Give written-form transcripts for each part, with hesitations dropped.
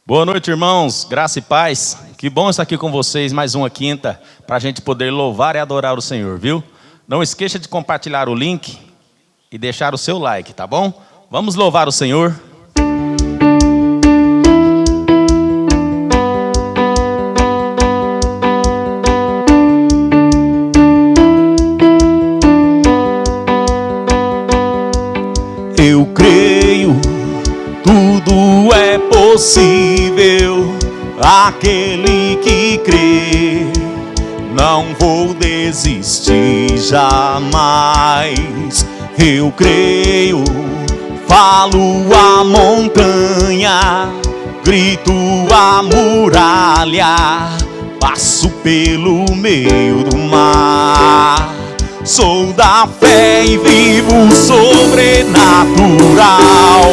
Boa noite, irmãos, graça e paz. Que bom estar aqui com vocês mais uma quinta para a gente poder louvar e adorar o Senhor, viu? Não esqueça de compartilhar o link e deixar o seu like, tá bom? Vamos louvar o Senhor. Eu creio, tudo é possível, aquele que crê, não vou desistir jamais. Eu creio, falo a montanha, grito a muralha, passo pelo meio do mar. Sou da fé e vivo sobrenatural.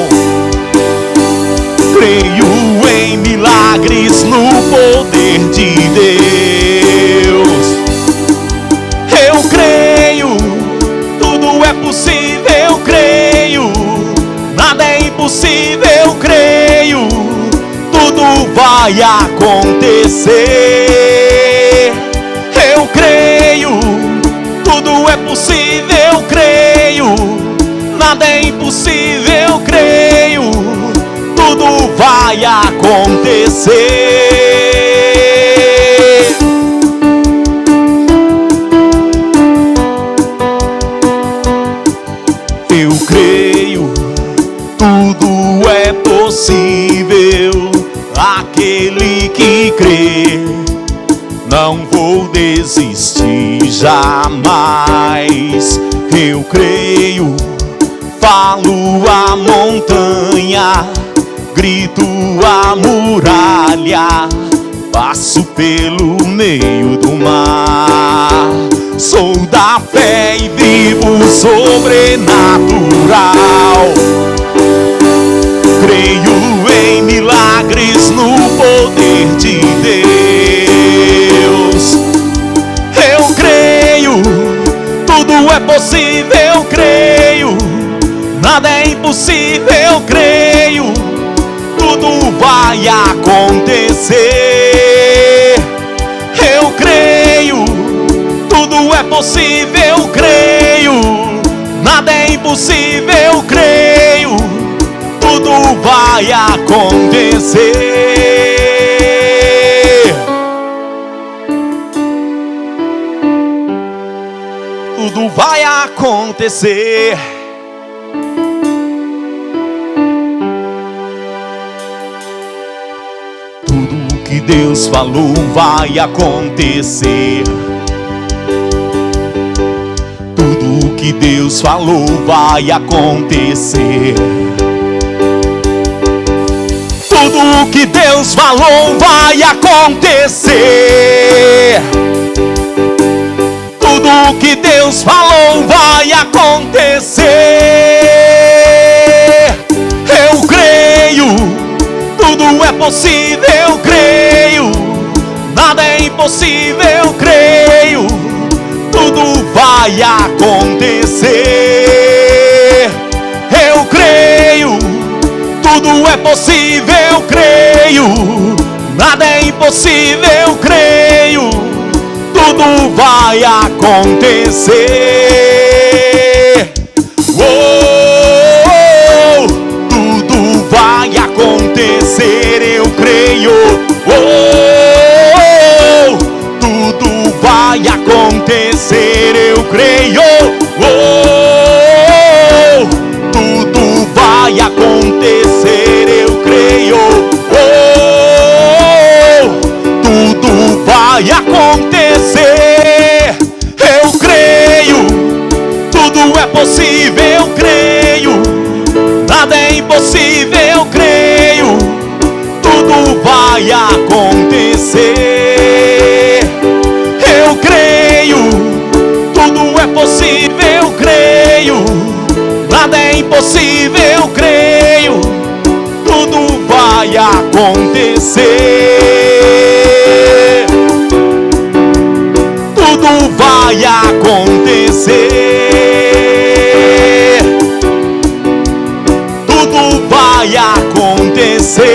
Creio em milagres no poder de Deus. Eu creio, tudo é possível, creio. Nada é impossível, creio. Tudo vai acontecer. Eu creio, tudo é possível, creio. Nada é impossível, creio. Tudo vai acontecer. Eu creio, tudo é possível, aquele que crê, não vou desistir jamais. Eu creio, falo a montanha, grito a muralha, passo pelo meio do mar. Sou da fé e vivo sobrenatural. Creio em milagres no poder de Deus. Eu creio, tudo é possível, creio. Nada é impossível, creio. Tudo vai acontecer. Eu creio, tudo é possível, creio. Nada é impossível, creio. Tudo vai acontecer. Tudo vai acontecer. Tudo que Deus falou vai acontecer. Tudo que Deus falou vai acontecer. Tudo que Deus falou vai acontecer. Tudo que Deus falou vai acontecer. Eu creio, tudo é possível, creio. Nada é impossível, creio. Tudo vai acontecer. Eu creio, tudo é possível, creio. Nada é impossível, creio. Tudo vai acontecer. Oh, tudo vai acontecer, eu creio. Oh, tudo vai acontecer, eu creio. Oh, tudo vai acontecer, eu creio. Oh, tudo vai acontecer. Eu creio, tudo é possível, creio. Nada é impossível, creio. Tudo vai acontecer. Eu creio, tudo é possível, creio. Nada é impossível, creio. Tudo vai acontecer. Tudo vai acontecer. Tudo vai acontecer.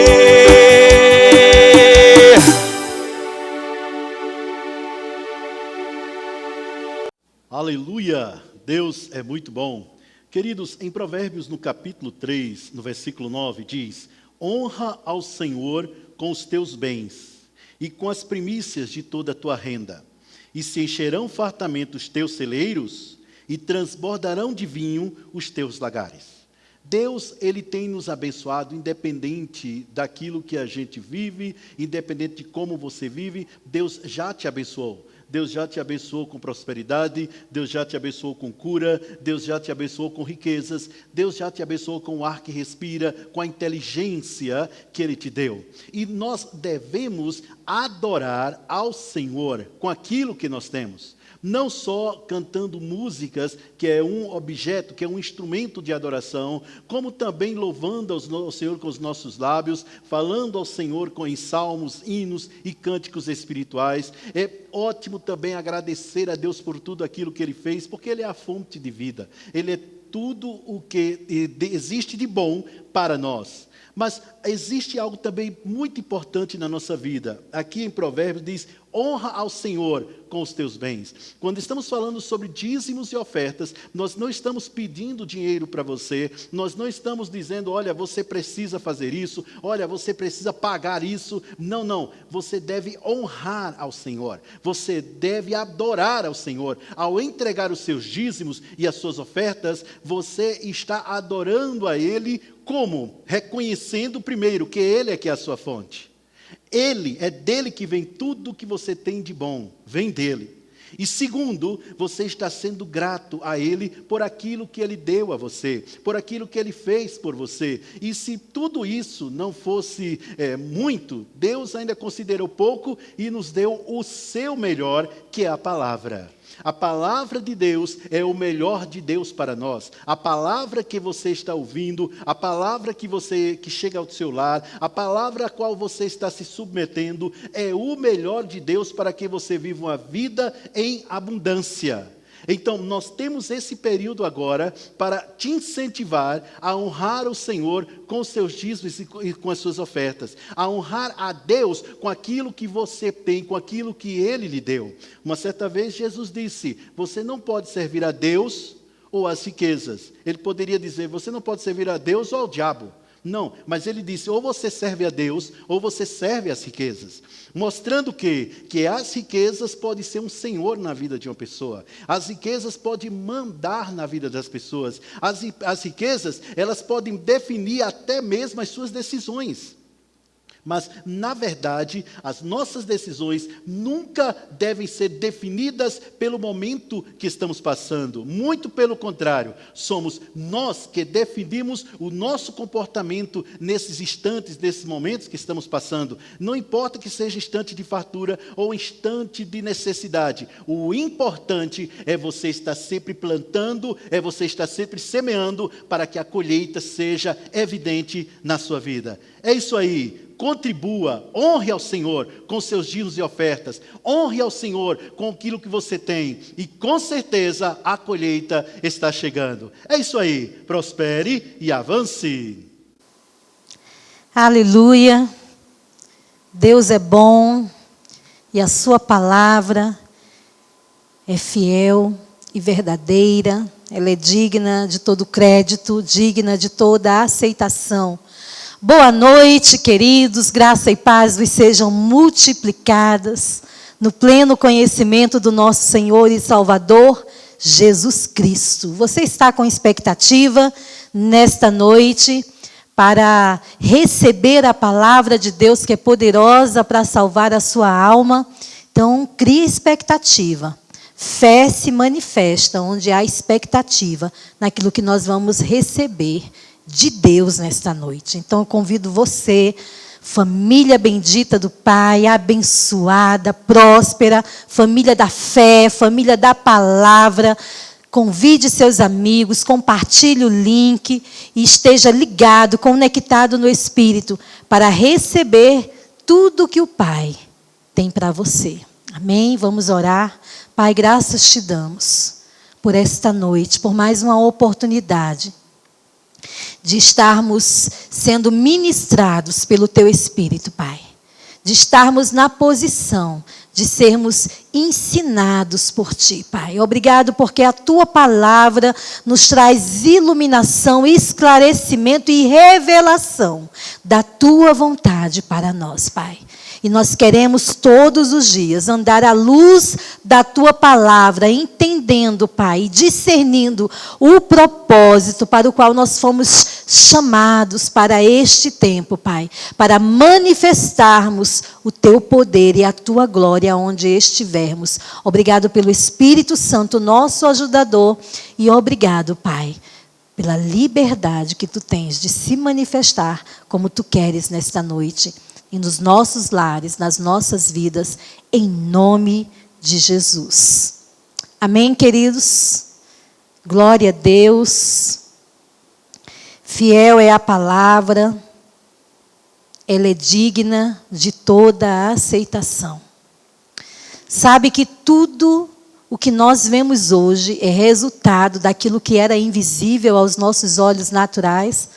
Deus é muito bom. Queridos, em Provérbios, no capítulo 3, no versículo 9, diz: honra ao Senhor com os teus bens e com as primícias de toda a tua renda, e se encherão fartamente os teus celeiros e transbordarão de vinho os teus lagares. Deus, Ele tem nos abençoado, independente daquilo que a gente vive, independente de como você vive, Deus já te abençoou. Deus já te abençoou com prosperidade, Deus já te abençoou com cura, Deus já te abençoou com riquezas, Deus já te abençoou com o ar que respira, com a inteligência que Ele te deu. E nós devemos adorar ao Senhor com aquilo que nós temos. Não só cantando músicas, que é um objeto, que é um instrumento de adoração, como também louvando ao Senhor com os nossos lábios, falando ao Senhor em salmos, hinos e cânticos espirituais. É ótimo também agradecer a Deus por tudo aquilo que Ele fez, porque Ele é a fonte de vida. Ele é tudo o que existe de bom para nós. Mas existe algo também muito importante na nossa vida. Aqui em Provérbios diz: honra ao Senhor com os teus bens. Quando estamos falando sobre dízimos e ofertas, nós não estamos pedindo dinheiro para você, nós não estamos dizendo: olha, você precisa fazer isso, olha, você precisa pagar isso. Não, não. Você deve honrar ao Senhor. Você deve adorar ao Senhor. Ao entregar os seus dízimos e as suas ofertas, você está adorando a Ele. Como? Reconhecendo primeiro que Ele é que é a sua fonte. Ele, é dele que vem tudo o que você tem de bom, vem dele. E segundo, você está sendo grato a Ele por aquilo que Ele deu a você, por aquilo que Ele fez por você. E se tudo isso não fosse muito, Deus ainda considerou pouco e nos deu o seu melhor, que é a palavra. A palavra de Deus é o melhor de Deus para nós. A palavra que você está ouvindo, a palavra que chega ao seu lar, a palavra a qual você está se submetendo, é o melhor de Deus para que você viva uma vida em abundância. Então, nós temos esse período agora para te incentivar a honrar o Senhor com os seus dízimos e com as suas ofertas. A honrar a Deus com aquilo que você tem, com aquilo que Ele lhe deu. Uma certa vez, Jesus disse: você não pode servir a Deus ou às riquezas. Ele poderia dizer: você não pode servir a Deus ou ao diabo. Não, mas ele disse: ou você serve a Deus, ou você serve às riquezas. Mostrando que as riquezas podem ser um senhor na vida de uma pessoa. As riquezas podem mandar na vida das pessoas. As riquezas, elas podem definir até mesmo as suas decisões. Mas, na verdade, as nossas decisões nunca devem ser definidas pelo momento que estamos passando. Muito pelo contrário, somos nós que definimos o nosso comportamento nesses instantes, nesses momentos que estamos passando. Não importa que seja instante de fartura ou instante de necessidade. O importante é você estar sempre plantando, é você estar sempre semeando para que a colheita seja evidente na sua vida. É isso aí. Contribua, honre ao Senhor com seus dízimos e ofertas, honre ao Senhor com aquilo que você tem, e com certeza a colheita está chegando. É isso aí, prospere e avance. Aleluia, Deus é bom e a sua palavra é fiel e verdadeira, ela é digna de todo crédito, digna de toda aceitação. Boa noite, queridos, graça e paz vos sejam multiplicadas no pleno conhecimento do nosso Senhor e Salvador, Jesus Cristo. Você está com expectativa nesta noite para receber a palavra de Deus que é poderosa para salvar a sua alma? Então, crie expectativa. Fé se manifesta onde há expectativa naquilo que nós vamos receber de Deus nesta noite. Então eu convido você, família bendita do Pai, abençoada, próspera, família da fé, família da palavra, convide seus amigos, compartilhe o link e esteja ligado, conectado no Espírito para receber tudo que o Pai tem para você. Amém? Vamos orar. Pai, graças te damos por esta noite, por mais uma oportunidade de estarmos sendo ministrados pelo Teu Espírito, Pai. De estarmos na posição de sermos ensinados por Ti, Pai. Obrigado porque a Tua palavra nos traz iluminação, esclarecimento e revelação da Tua vontade para nós, Pai. E nós queremos todos os dias andar à luz da Tua palavra, entendendo, Pai, e discernindo o propósito para o qual nós fomos chamados para este tempo, Pai, para manifestarmos o Teu poder e a Tua glória onde estivermos. Obrigado pelo Espírito Santo, nosso ajudador, e obrigado, Pai, pela liberdade que Tu tens de se manifestar como Tu queres nesta noite. E nos nossos lares, nas nossas vidas, em nome de Jesus. Amém, queridos? Glória a Deus. Fiel é a palavra, ela é digna de toda a aceitação. Sabe que tudo o que nós vemos hoje é resultado daquilo que era invisível aos nossos olhos naturais,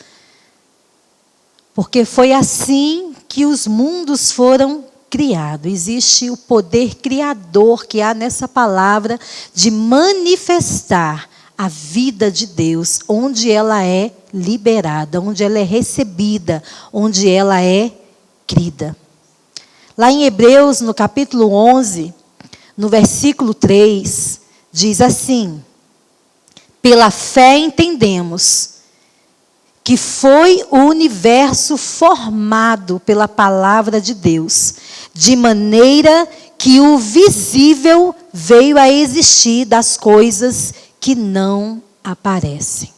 porque foi assim que os mundos foram criados. Existe o poder criador que há nessa palavra de manifestar a vida de Deus, onde ela é liberada, onde ela é recebida, onde ela é crida. Lá em Hebreus, no capítulo 11, no versículo 3, diz assim: pela fé entendemos que foi o universo formado pela palavra de Deus, de maneira que o visível veio a existir das coisas que não aparecem.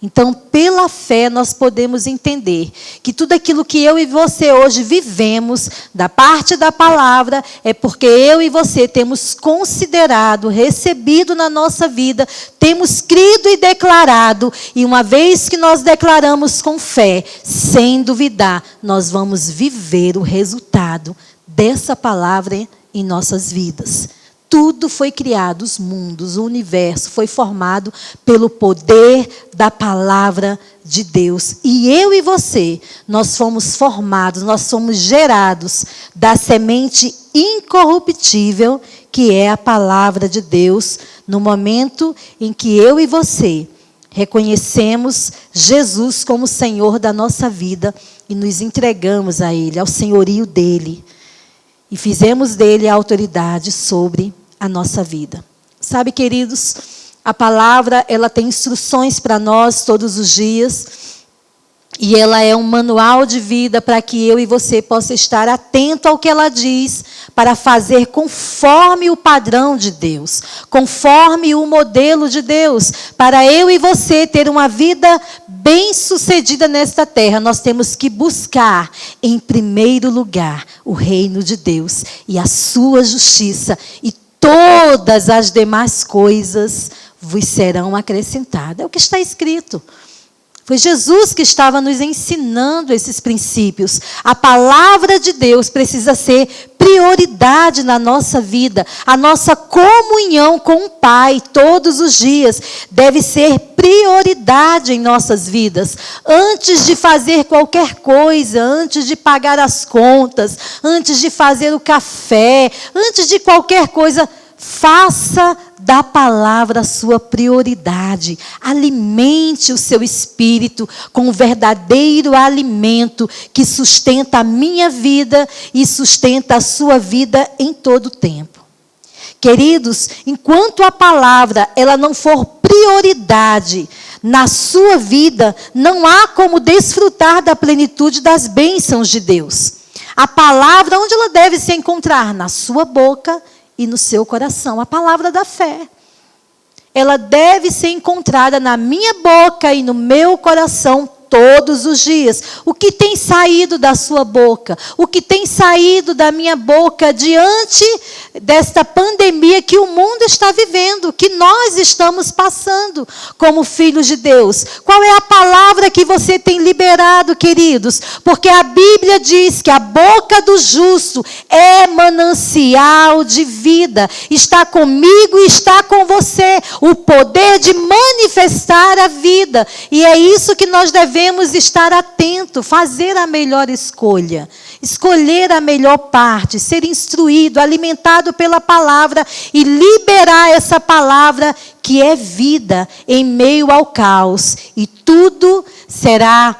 Então, pela fé, nós podemos entender que tudo aquilo que eu e você hoje vivemos, da parte da palavra, é porque eu e você temos considerado, recebido na nossa vida, temos crido e declarado, e uma vez que nós declaramos com fé, sem duvidar, nós vamos viver o resultado dessa palavra em nossas vidas. Tudo foi criado, os mundos, o universo foi formado pelo poder da palavra de Deus. E eu e você, nós fomos formados, nós somos gerados da semente incorruptível, que é a palavra de Deus, no momento em que eu e você reconhecemos Jesus como Senhor da nossa vida e nos entregamos a Ele, ao senhorio dEle. E fizemos dEle a autoridade sobre a nossa vida. Sabe, queridos, a palavra, ela tem instruções para nós todos os dias, e ela é um manual de vida para que eu e você possa estar atento ao que ela diz, para fazer conforme o padrão de Deus, conforme o modelo de Deus. Para eu e você ter uma vida bem-sucedida nesta terra, nós temos que buscar, em primeiro lugar, o reino de Deus e a sua justiça, e todas as demais coisas vos serão acrescentadas. É o que está escrito. Foi Jesus que estava nos ensinando esses princípios. A palavra de Deus precisa ser prioridade na nossa vida. A nossa comunhão com o Pai todos os dias deve ser prioridade em nossas vidas. Antes de fazer qualquer coisa, antes de pagar as contas, antes de fazer o café, antes de qualquer coisa, faça da palavra a sua prioridade. Alimente o seu espírito com o verdadeiro alimento que sustenta a minha vida e sustenta a sua vida em todo o tempo. Queridos, enquanto a palavra ela não for prioridade na sua vida, não há como desfrutar da plenitude das bênçãos de Deus. A palavra, onde ela deve se encontrar? Na sua boca e no seu coração. A palavra da fé. Ela deve ser encontrada na minha boca e no meu coração todos os dias. O que tem saído da sua boca? O que tem saído da minha boca diante desta pandemia que o mundo está vivendo, que nós estamos passando como filhos de Deus? Qual é a palavra que você tem liberado, queridos? Porque a Bíblia diz que a boca do justo é manancial de vida. Está comigo e está com você o poder de manifestar a vida. E é isso que nós devemos devemos estar atentos, fazer a melhor escolha, escolher a melhor parte, ser instruído, alimentado pela palavra e liberar essa palavra que é vida em meio ao caos. E tudo será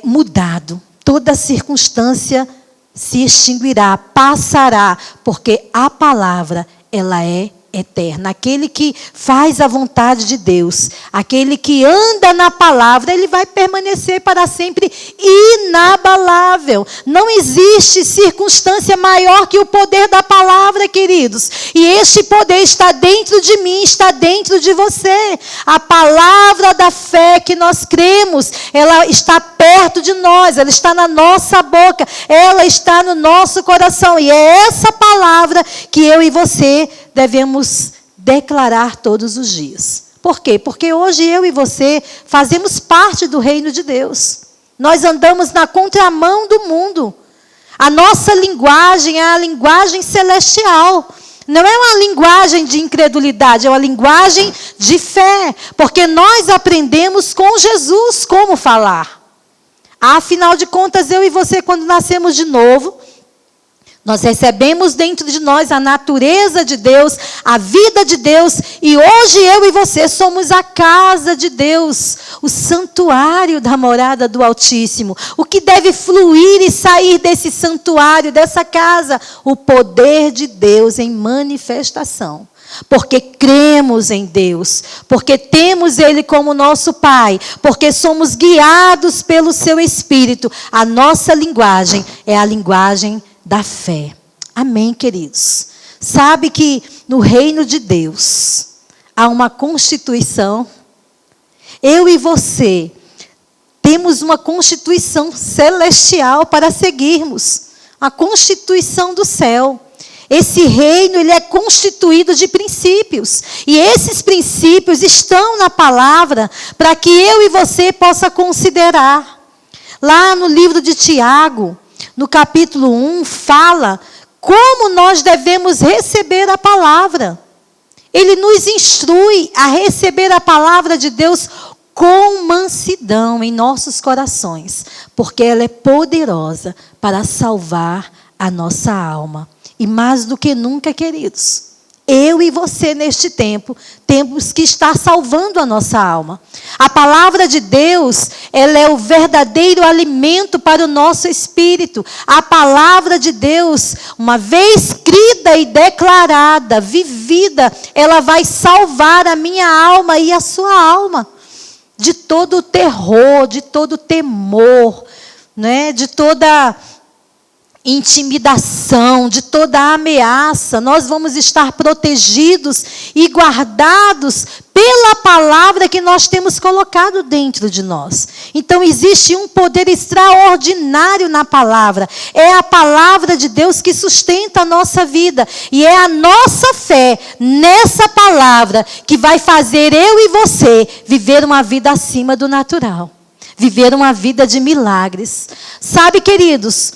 mudado, toda circunstância se extinguirá, passará, porque a palavra, ela é eterna. Aquele que faz a vontade de Deus, aquele que anda na palavra, ele vai permanecer para sempre inabalável. Não existe circunstância maior que o poder da palavra, queridos. E este poder está dentro de mim, está dentro de você. A palavra da fé que nós cremos, ela está perto de nós, ela está na nossa boca, ela está no nosso coração. E é essa palavra que eu e você devemos declarar todos os dias. Por quê? Porque hoje eu e você fazemos parte do reino de Deus. Nós andamos na contramão do mundo. A nossa linguagem é a linguagem celestial. Não é uma linguagem de incredulidade, é uma linguagem de fé. Porque nós aprendemos com Jesus como falar. Afinal de contas, eu e você, quando nascemos de novo, nós recebemos dentro de nós a natureza de Deus, a vida de Deus, e hoje eu e você somos a casa de Deus, o santuário da morada do Altíssimo. O que deve fluir e sair desse santuário, dessa casa? O poder de Deus em manifestação. Porque cremos em Deus, porque temos Ele como nosso Pai, porque somos guiados pelo Seu Espírito. A nossa linguagem é a linguagem da fé. Amém, queridos? Sabe que no reino de Deus há uma constituição. Eu e você temos uma constituição celestial para seguirmos. A constituição do céu. Esse reino, ele é constituído de princípios. E esses princípios estão na palavra para que eu e você possa considerar. Lá no livro de Tiago, no capítulo 1, fala como nós devemos receber a palavra. Ele nos instrui a receber a palavra de Deus com mansidão em nossos corações, porque ela é poderosa para salvar a nossa alma. E mais do que nunca, queridos, eu e você neste tempo temos que estar salvando a nossa alma. A palavra de Deus, ela é o verdadeiro alimento para o nosso espírito. A palavra de Deus, uma vez crida e declarada, vivida, ela vai salvar a minha alma e a sua alma de todo o terror, de todo o temor, né? De toda intimidação, de toda a ameaça. Nós vamos estar protegidos e guardados pela palavra que nós temos colocado dentro de nós. Então existe um poder extraordinário na palavra. É a palavra de Deus que sustenta a nossa vida. E é a nossa fé nessa palavra que vai fazer eu e você viver uma vida acima do natural. Viver uma vida de milagres. Sabe, queridos,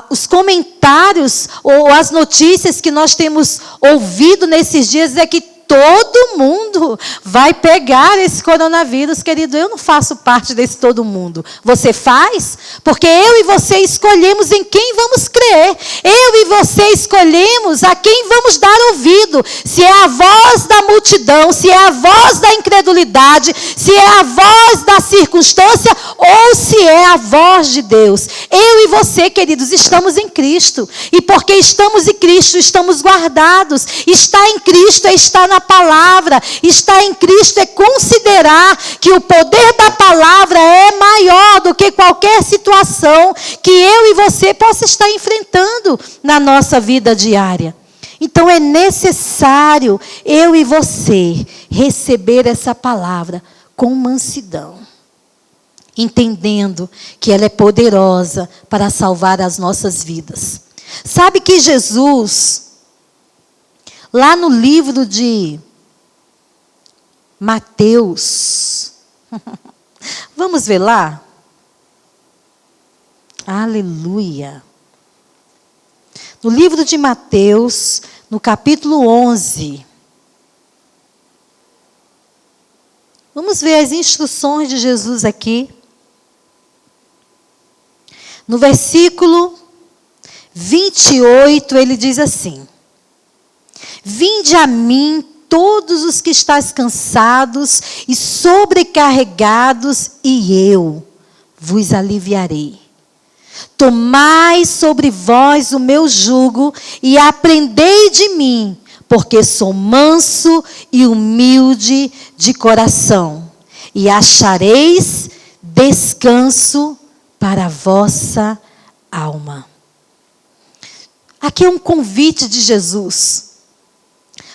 os comentários ou as notícias que nós temos ouvido nesses dias é que todo mundo vai pegar esse coronavírus, querido. Eu não faço parte desse todo mundo. Você faz? Porque eu e você escolhemos em quem vamos crer. Eu e você escolhemos a quem vamos dar ouvido. Se é a voz da multidão, se é a voz da incredulidade, se é a voz da circunstância ou se é a voz de Deus. Eu e você, queridos, estamos em Cristo. E porque estamos em Cristo, estamos guardados. Estar em Cristo é estar na palavra. Estar em Cristo é considerar que o poder da palavra é maior do que qualquer situação que eu e você possa estar enfrentando na nossa vida diária. Então é necessário eu e você receber essa palavra com mansidão, entendendo que ela é poderosa para salvar as nossas vidas. Sabe que Jesus, lá no livro de Mateus, vamos ver lá? Aleluia. No livro de Mateus, no capítulo 11, vamos ver as instruções de Jesus aqui. No versículo 28, ele diz assim: vinde a mim todos os que estáis cansados e sobrecarregados, e eu vos aliviarei. Tomai sobre vós o meu jugo e aprendei de mim, porque sou manso e humilde de coração, e achareis descanso para a vossa alma. Aqui é um convite de Jesus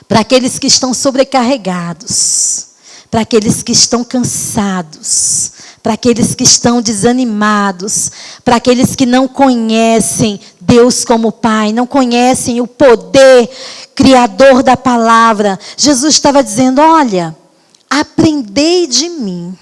para aqueles que estão sobrecarregados, para aqueles que estão cansados, para aqueles que estão desanimados, para aqueles que não conhecem Deus como Pai, não conhecem o poder criador da palavra. Jesus estava dizendo: olha, aprendei de mim,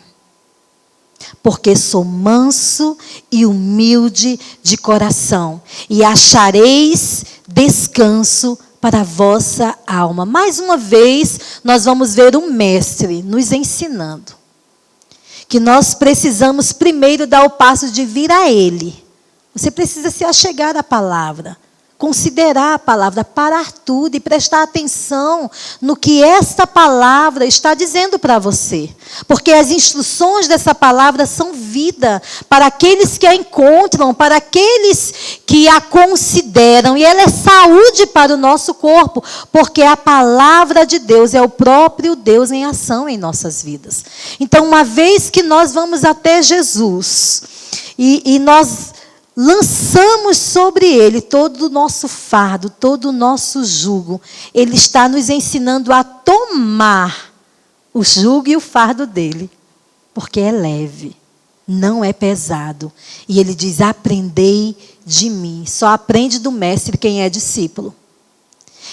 porque sou manso e humilde de coração, e achareis descanso para a vossa alma. Mais uma vez, nós vamos ver um mestre nos ensinando que nós precisamos primeiro dar o passo de vir a Ele. Você precisa se achegar à palavra, considerar a palavra, parar tudo e prestar atenção no que esta palavra está dizendo para você. Porque as instruções dessa palavra são vida para aqueles que a encontram, para aqueles que a consideram. E ela é saúde para o nosso corpo, porque a palavra de Deus é o próprio Deus em ação em nossas vidas. Então, uma vez que nós vamos até Jesus e nós lançamos sobre Ele todo o nosso fardo, todo o nosso jugo, Ele está nos ensinando a tomar o jugo e o fardo dEle, porque é leve, não é pesado. E Ele diz: aprendei de mim. Só aprende do mestre quem é discípulo.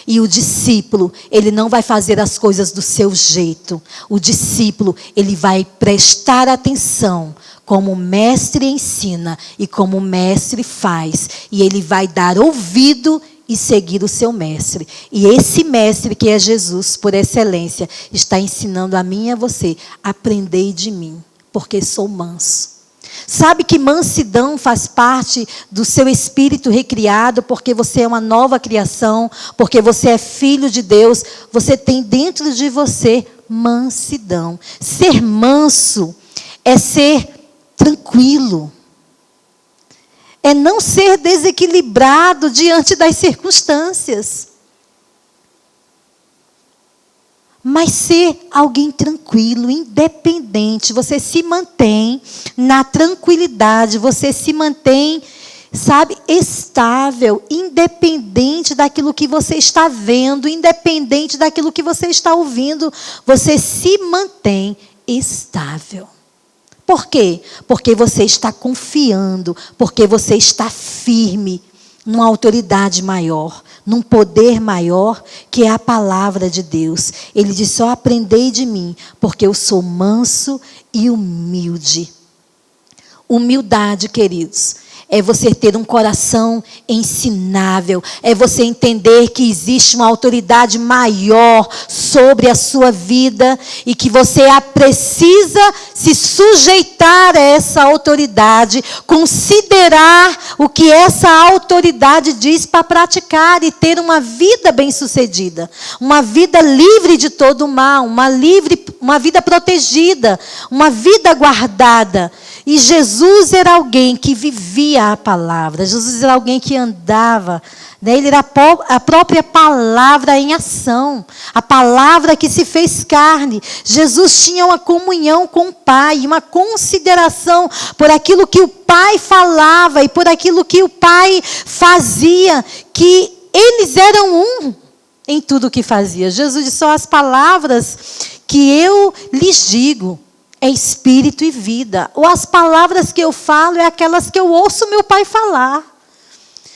E o discípulo, ele não vai fazer as coisas do seu jeito. O discípulo, ele vai prestar atenção como o mestre ensina e como o mestre faz. E ele vai dar ouvido e seguir o seu mestre. E esse mestre, que é Jesus, por excelência, está ensinando a mim e a você: aprendei de mim, porque sou manso. Sabe que mansidão faz parte do seu espírito recriado, porque você é uma nova criação, porque você é filho de Deus. Você tem dentro de você mansidão. Ser manso é ser tranquilo, é não ser desequilibrado diante das circunstâncias, mas ser alguém tranquilo, independente. Você se mantém na tranquilidade, você se mantém, sabe, estável, independente daquilo que você está vendo, independente daquilo que você está ouvindo, você se mantém estável. Por quê? Porque você está confiando, porque você está firme numa autoridade maior, num poder maior, que é a palavra de Deus. Ele diz: só aprendei de mim, porque eu sou manso e humilde. Humildade, queridos, é você ter um coração ensinável, é você entender que existe uma autoridade maior sobre a sua vida e que você precisa se sujeitar a essa autoridade, considerar o que essa autoridade diz para praticar e ter uma vida bem-sucedida, uma vida livre de todo o mal, uma vida protegida, uma vida guardada. E Jesus era alguém que vivia a palavra. Jesus era alguém que andava, né? Ele era a própria palavra em ação. A palavra que se fez carne. Jesus tinha uma comunhão com o Pai, uma consideração por aquilo que o Pai falava e por aquilo que o Pai fazia, que eles eram um em tudo o que fazia. Jesus disse: só as palavras que eu lhes digo é espírito e vida. Ou as palavras que eu falo é aquelas que eu ouço meu Pai falar.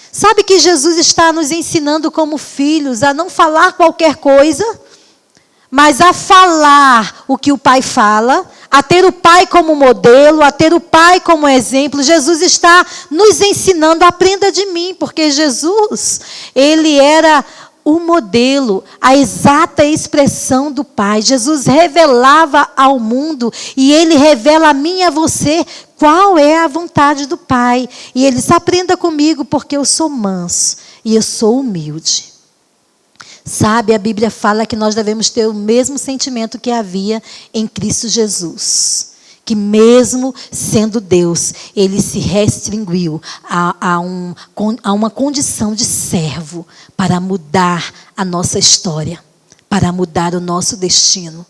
Sabe que Jesus está nos ensinando como filhos a não falar qualquer coisa, mas a falar o que o Pai fala, a ter o Pai como modelo, a ter o Pai como exemplo. Jesus está nos ensinando: aprenda de mim, porque Jesus, ele era o modelo, a exata expressão do Pai. Jesus revelava ao mundo e Ele revela a mim e a você qual é a vontade do Pai. E Ele diz: aprenda comigo porque eu sou manso e eu sou humilde. Sabe, a Bíblia fala que nós devemos ter o mesmo sentimento que havia em Cristo Jesus. Que mesmo sendo Deus, Ele se restringiu a uma condição de servo para mudar a nossa história, para mudar o nosso destino.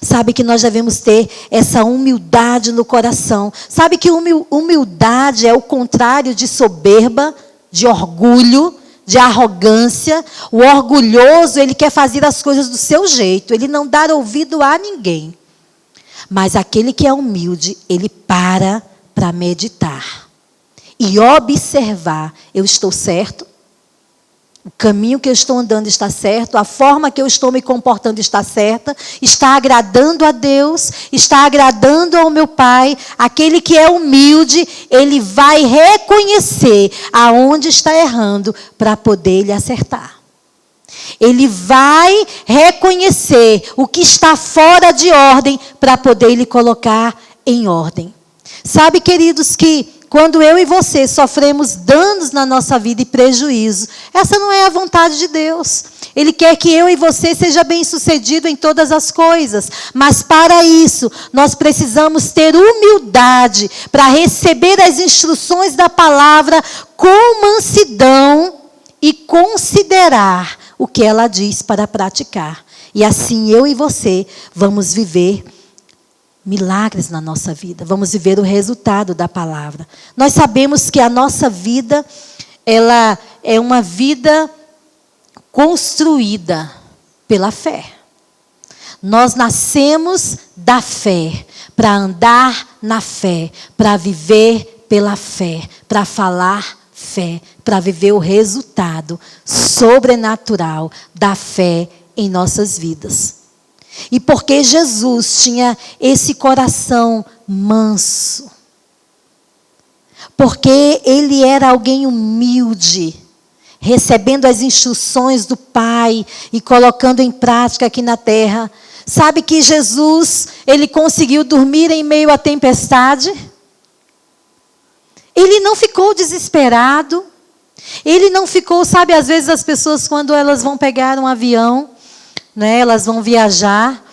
Sabe que nós devemos ter essa humildade no coração. Sabe que humildade é o contrário de soberba, de orgulho, de arrogância. O orgulhoso, ele quer fazer as coisas do seu jeito, ele não dá ouvido a ninguém. Mas aquele que é humilde, ele para meditar e observar: eu estou certo? O caminho que eu estou andando está certo? A forma que eu estou me comportando está certa? Está agradando a Deus? Está agradando ao meu Pai? Aquele que é humilde, ele vai reconhecer aonde está errando para poder lhe acertar. Ele vai reconhecer o que está fora de ordem para poder lhe colocar em ordem. Sabe, queridos, que quando eu e você sofremos danos na nossa vida e prejuízo, essa não é a vontade de Deus. Ele quer que eu e você seja bem-sucedido em todas as coisas. Mas para isso, nós precisamos ter humildade para receber as instruções da palavra com mansidão e considerar o que ela diz para praticar. E assim eu e você vamos viver milagres na nossa vida. Vamos viver o resultado da palavra. Nós sabemos que a nossa vida, ela é uma vida construída pela fé. Nós nascemos da fé, para andar na fé, para viver pela fé, para falar fé, para viver o resultado sobrenatural da fé em nossas vidas. E porque Jesus tinha esse coração manso, porque ele era alguém humilde, recebendo as instruções do Pai e colocando em prática aqui na terra. Sabe que Jesus, ele conseguiu dormir em meio à tempestade? Ele não ficou desesperado. Ele não ficou, sabe, às vezes as pessoas quando elas vão pegar um avião, né, elas vão viajar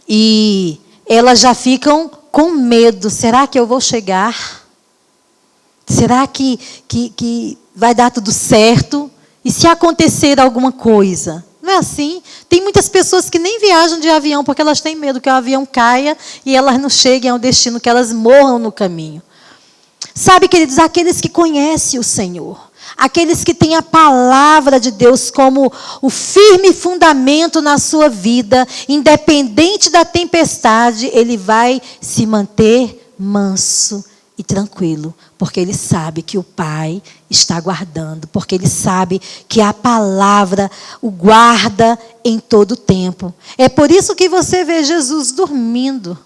e elas já ficam com medo. Será que eu vou chegar? Será que vai dar tudo certo? E se acontecer alguma coisa? Não é assim? Tem muitas pessoas que nem viajam de avião porque elas têm medo que o avião caia e elas não cheguem ao destino, que elas morram no caminho. Sabe, queridos, aqueles que conhecem o Senhor, aqueles que têm a palavra de Deus como o firme fundamento na sua vida, independente da tempestade, ele vai se manter manso e tranquilo, porque ele sabe que o Pai está guardando, porque ele sabe que a palavra o guarda em todo o tempo. É por isso que você vê Jesus dormindo.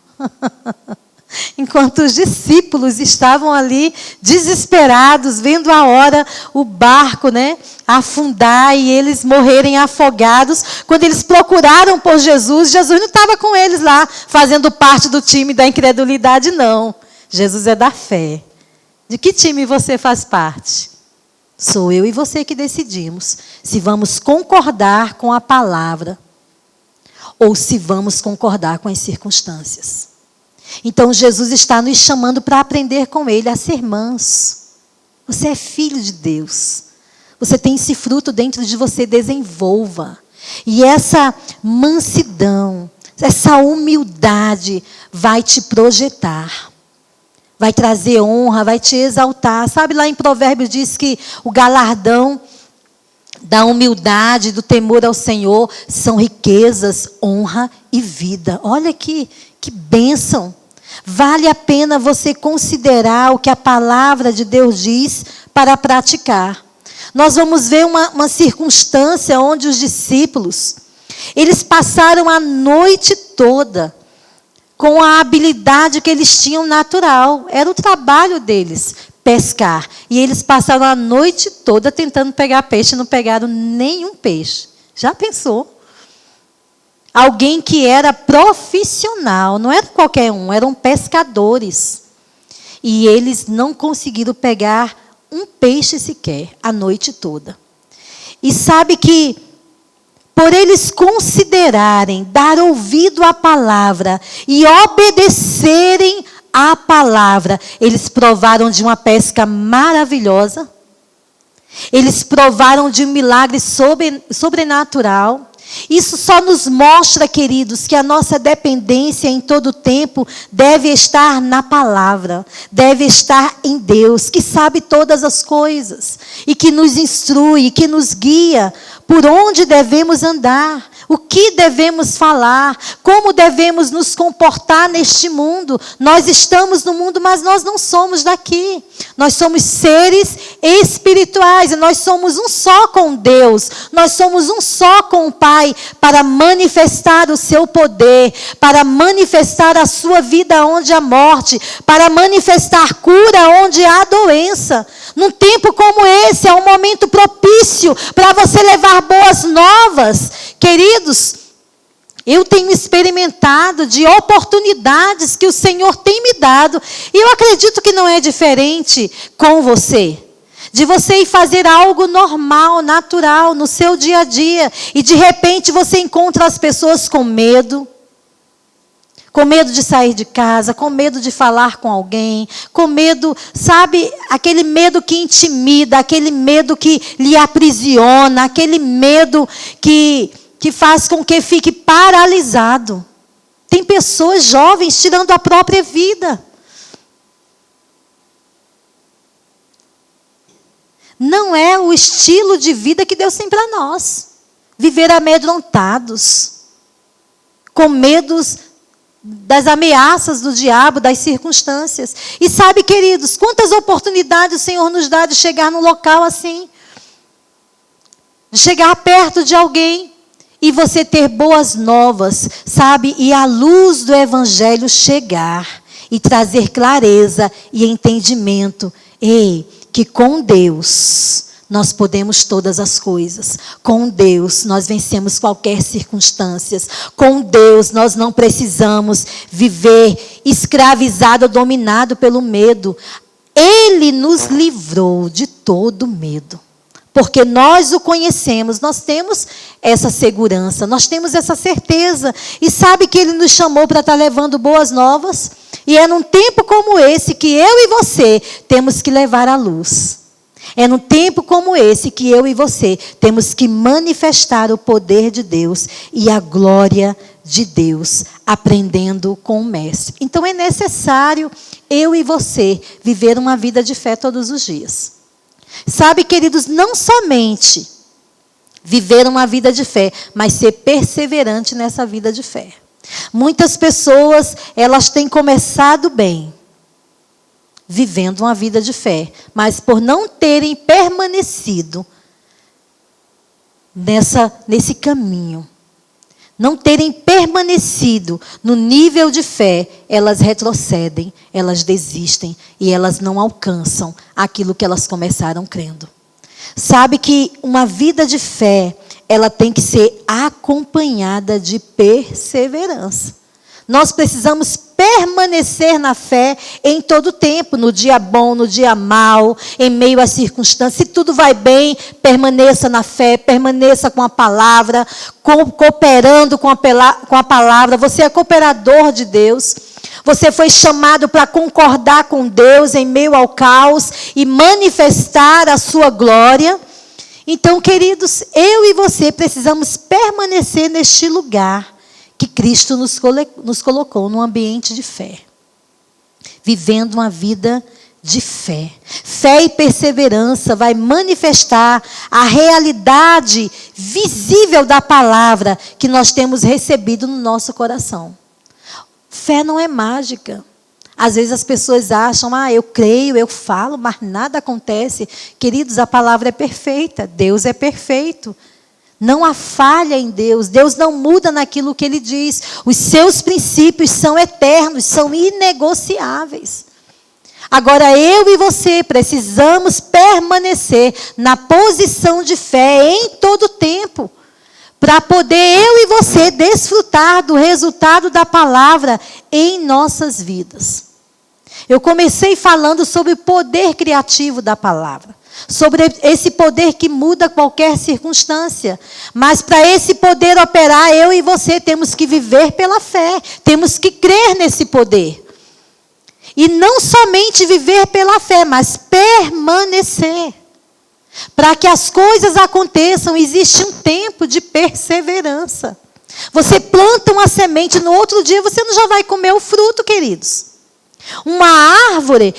Enquanto os discípulos estavam ali desesperados, vendo a hora o barco, né, afundar e eles morrerem afogados. Quando eles procuraram por Jesus, Jesus não estava com eles lá, fazendo parte do time da incredulidade, não. Jesus é da fé. De que time você faz parte? Sou eu e você que decidimos se vamos concordar com a palavra ou se vamos concordar com as circunstâncias. Então Jesus está nos chamando para aprender com Ele a ser manso. Você é filho de Deus. Você tem esse fruto dentro de você, desenvolva. E essa mansidão, essa humildade vai te projetar. Vai trazer honra, vai te exaltar. Sabe, lá em Provérbios diz que o galardão da humildade, do temor ao Senhor, são riquezas, honra e vida. Olha que bênção. Vale a pena você considerar o que a palavra de Deus diz para praticar. Nós vamos ver uma circunstância onde os discípulos, eles passaram a noite toda com a habilidade que eles tinham natural. Era o trabalho deles, pescar. E eles passaram a noite toda tentando pegar peixe, não pegaram nenhum peixe. Já pensou? Alguém que era profissional, não era qualquer um, eram pescadores. E eles não conseguiram pegar um peixe sequer a noite toda. E sabe que, por eles considerarem, dar ouvido à palavra e obedecerem à palavra, eles provaram de uma pesca maravilhosa. Eles provaram de um milagre sobrenatural. Isso só nos mostra, queridos, que a nossa dependência em todo tempo deve estar na palavra, deve estar em Deus, que sabe todas as coisas e que nos instrui, que nos guia por onde devemos andar, o que devemos falar, como devemos nos comportar neste mundo. Nós estamos no mundo, mas nós não somos daqui. Nós somos seres espirituais e nós somos um só com Deus. Nós somos um só com o Pai para manifestar o seu poder, para manifestar a sua vida onde há morte, para manifestar cura onde há doença. Num tempo como esse, é um momento propício para você levar boas novas. Queridos, eu tenho experimentado de oportunidades que o Senhor tem me dado. E eu acredito que não é diferente com você. De você ir fazer algo normal, natural, no seu dia a dia. E de repente você encontra as pessoas com medo. Com medo de sair de casa, com medo de falar com alguém, com medo, sabe, aquele medo que intimida, aquele medo que lhe aprisiona, aquele medo que faz com que fique paralisado. Tem pessoas jovens tirando a própria vida. Não é o estilo de vida que Deus tem para nós. Viver amedrontados, com medos das ameaças do diabo, das circunstâncias. E sabe, queridos, quantas oportunidades o Senhor nos dá de chegar num local assim, de chegar perto de alguém e você ter boas novas, sabe? E a luz do Evangelho chegar e trazer clareza e entendimento. Ei, que com Deus nós podemos todas as coisas. Com Deus nós vencemos qualquer circunstância. Com Deus nós não precisamos viver escravizado ou dominado pelo medo. Ele nos livrou de todo medo. Porque nós o conhecemos, nós temos essa segurança, nós temos essa certeza. E sabe que Ele nos chamou para estar levando boas novas? E é num tempo como esse que eu e você temos que levar a luz. É num tempo como esse que eu e você temos que manifestar o poder de Deus e a glória de Deus, aprendendo com o Mestre. Então é necessário eu e você viver uma vida de fé todos os dias. Sabe, queridos, não somente viver uma vida de fé, mas ser perseverante nessa vida de fé. Muitas pessoas, elas têm começado bem, vivendo uma vida de fé, mas por não terem permanecido nesse caminho, não terem permanecido no nível de fé, elas retrocedem, elas desistem e elas não alcançam aquilo que elas começaram crendo. Sabe que uma vida de fé, ela tem que ser acompanhada de perseverança. Nós precisamos permanecer na fé em todo tempo, no dia bom, no dia mau, em meio às circunstâncias. Se tudo vai bem, permaneça na fé, permaneça com a palavra, cooperando com a palavra. Você é cooperador de Deus. Você foi chamado para concordar com Deus em meio ao caos e manifestar a sua glória. Então, queridos, eu e você precisamos permanecer neste lugar que Cristo nos colocou num ambiente de fé. Vivendo uma vida de fé. Fé e perseverança vai manifestar a realidade visível da palavra que nós temos recebido no nosso coração. Fé não é mágica. Às vezes as pessoas acham, eu creio, eu falo, mas nada acontece. Queridos, a palavra é perfeita, Deus é perfeito. Não há falha em Deus. Deus não muda naquilo que Ele diz. Os seus princípios são eternos, são inegociáveis. Agora eu e você precisamos permanecer na posição de fé em todo tempo, para poder eu e você desfrutar do resultado da palavra em nossas vidas. Eu comecei falando sobre o poder criativo da palavra, sobre esse poder que muda qualquer circunstância. Mas para esse poder operar, eu e você temos que viver pela fé, temos que crer nesse poder. E não somente viver pela fé, mas permanecer. Para que as coisas aconteçam, existe um tempo de perseverança. Você planta uma semente, no outro dia você não já vai comer o fruto, queridos. Uma árvore,